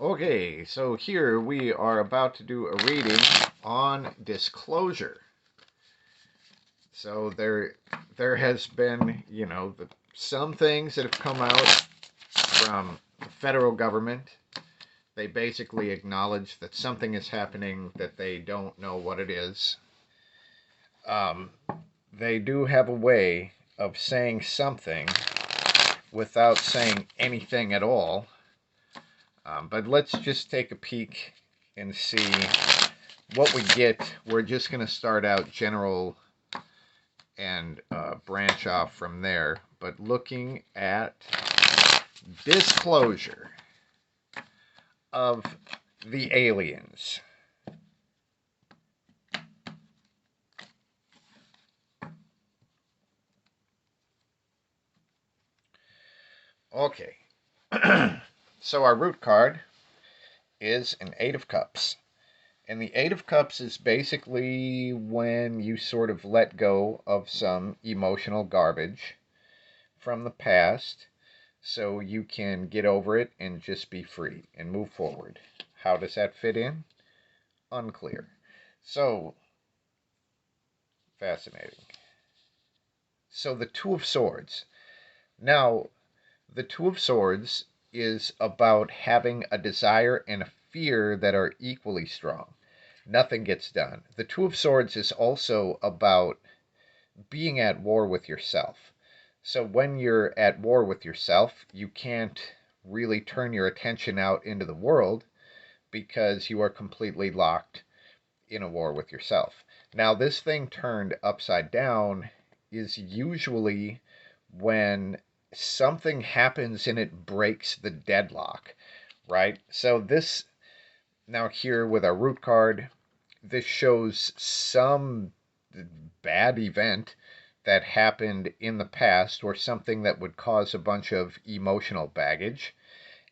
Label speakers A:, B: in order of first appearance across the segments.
A: Okay, so here we are about to do a reading on disclosure. So there has been, some things that have come out from the federal government. They basically acknowledge that something is happening that they don't know what it is. Um, they do have a way of saying something without saying anything at all. But let's just take a peek and see what we get. We're just going to start out general and branch off from there. But looking at disclosure of the aliens. Okay. So our root card is an Eight of Cups. And the Eight of Cups is basically when you sort of let go of some emotional garbage from the past so you can get over it and just be free and move forward. How does that fit in? Unclear. So, fascinating. So, the Two of Swords. Now, the Two of Swords is about having a desire and a fear that are equally strong. Nothing gets done. The Two of Swords is also about being at war with yourself. So when you're at war with yourself, you can't really turn your attention out into the world because you are completely locked in a war with yourself. Now, this thing turned upside down is usually when something happens and it breaks the deadlock, right? So this, now here with our root card, this shows some bad event that happened in the past or something that would cause a bunch of emotional baggage.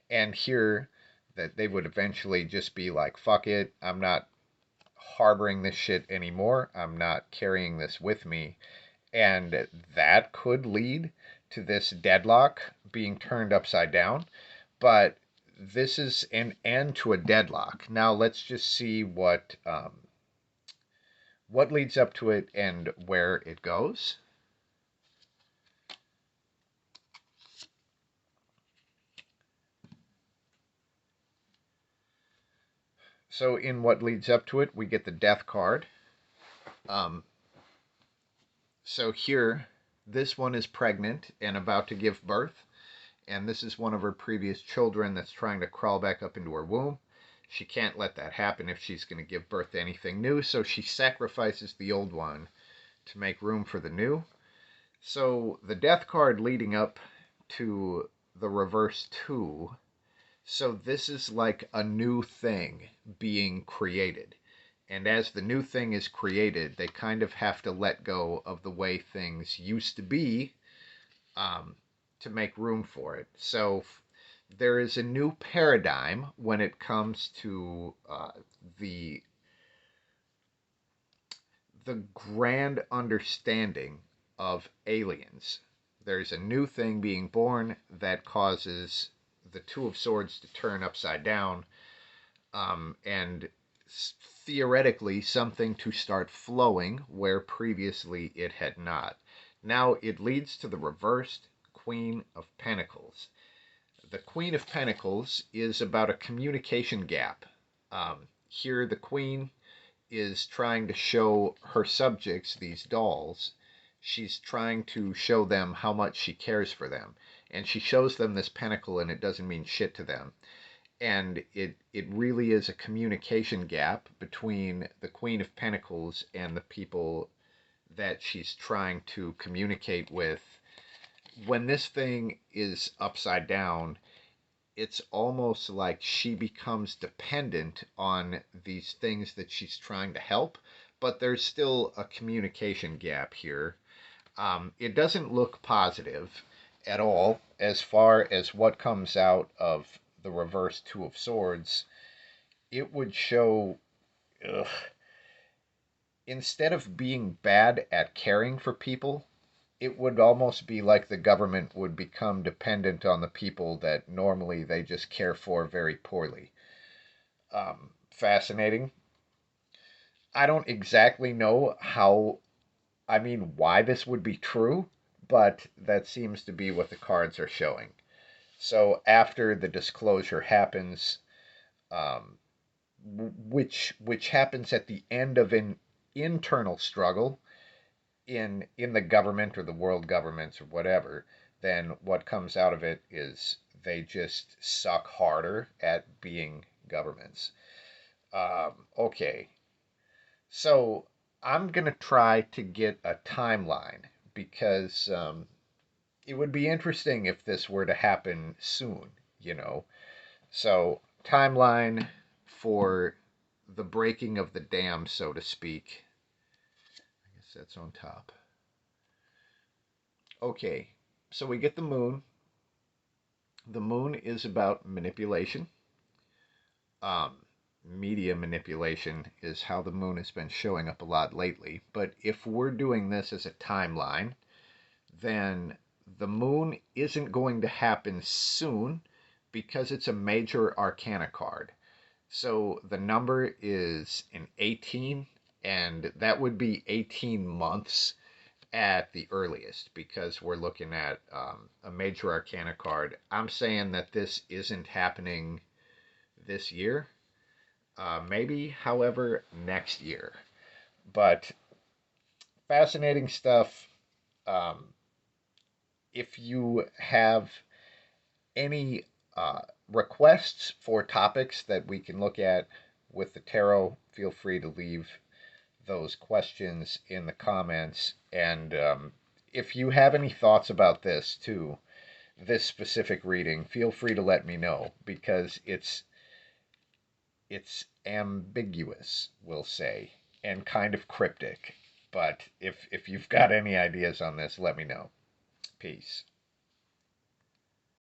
A: And here, that they would eventually just be like, fuck it, I'm not harboring this shit anymore. I'm not carrying this with me. And that could lead to this deadlock being turned upside down. But this is an end to a deadlock. Now let's just see what leads up to it and where it goes. So in what leads up to it, we get the Death card. Um, so here, this one is pregnant and about to give birth. And this is one of her previous children that's trying to crawl back up into her womb. She can't let that happen if she's going to give birth to anything new, so she sacrifices the old one to make room for the new. So the Death card leading up to the reverse 2. So this is like a new thing being created. And as the new thing is created, they kind of have to let go of the way things used to be um, to make room for it. So there is a new paradigm when it comes to the the grand understanding of aliens. There's a new thing being born that causes the Two of Swords to turn upside down, and theoretically something to start flowing where previously it had not. Now it leads to the reversed Queen of Pentacles. The Queen of Pentacles is about a communication gap. Here, the Queen is trying to show her subjects, these dolls, she's trying to show them how much she cares for them. And she shows them this pentacle, and it doesn't mean shit to them. And it really is a communication gap between the Queen of Pentacles and the people that she's trying to communicate with. When this thing is upside down, it's almost like she becomes dependent on these things that she's trying to help, but there's still a communication gap here. It doesn't look positive at all as far as what comes out of the reverse Two of Swords. It would show, ugh, instead of being bad at caring for people, it would almost be like the government would become dependent on the people that normally they just care for very poorly. Fascinating. I don't exactly know why this would be true, but that seems to be what the cards are showing. So after the disclosure happens, um, which happens at the end of an internal struggle in the government or the world governments or whatever, then what comes out of it is they just suck harder at being governments. Okay, so I'm gonna try to get a timeline because it would be interesting if this were to happen soon, you know. So, timeline for the breaking of the dam, so to speak. I guess that's on top. Okay, so we get the moon. The moon is about manipulation. Media manipulation is how the moon has been showing up a lot lately. But if we're doing this as a timeline, then the moon isn't going to happen soon because it's a major arcana card. So the number is an 18, and that would be 18 months at the earliest because we're looking at a major arcana card. I'm saying that this isn't happening this year, maybe, however, next year. But fascinating stuff. Um, if you have any requests for topics that we can look at with the tarot, feel free to leave those questions in the comments. And if you have any thoughts about this too, this specific reading, feel free to let me know because it's ambiguous, we'll say, and kind of cryptic. But if you've got any ideas on this, let me know. Peace.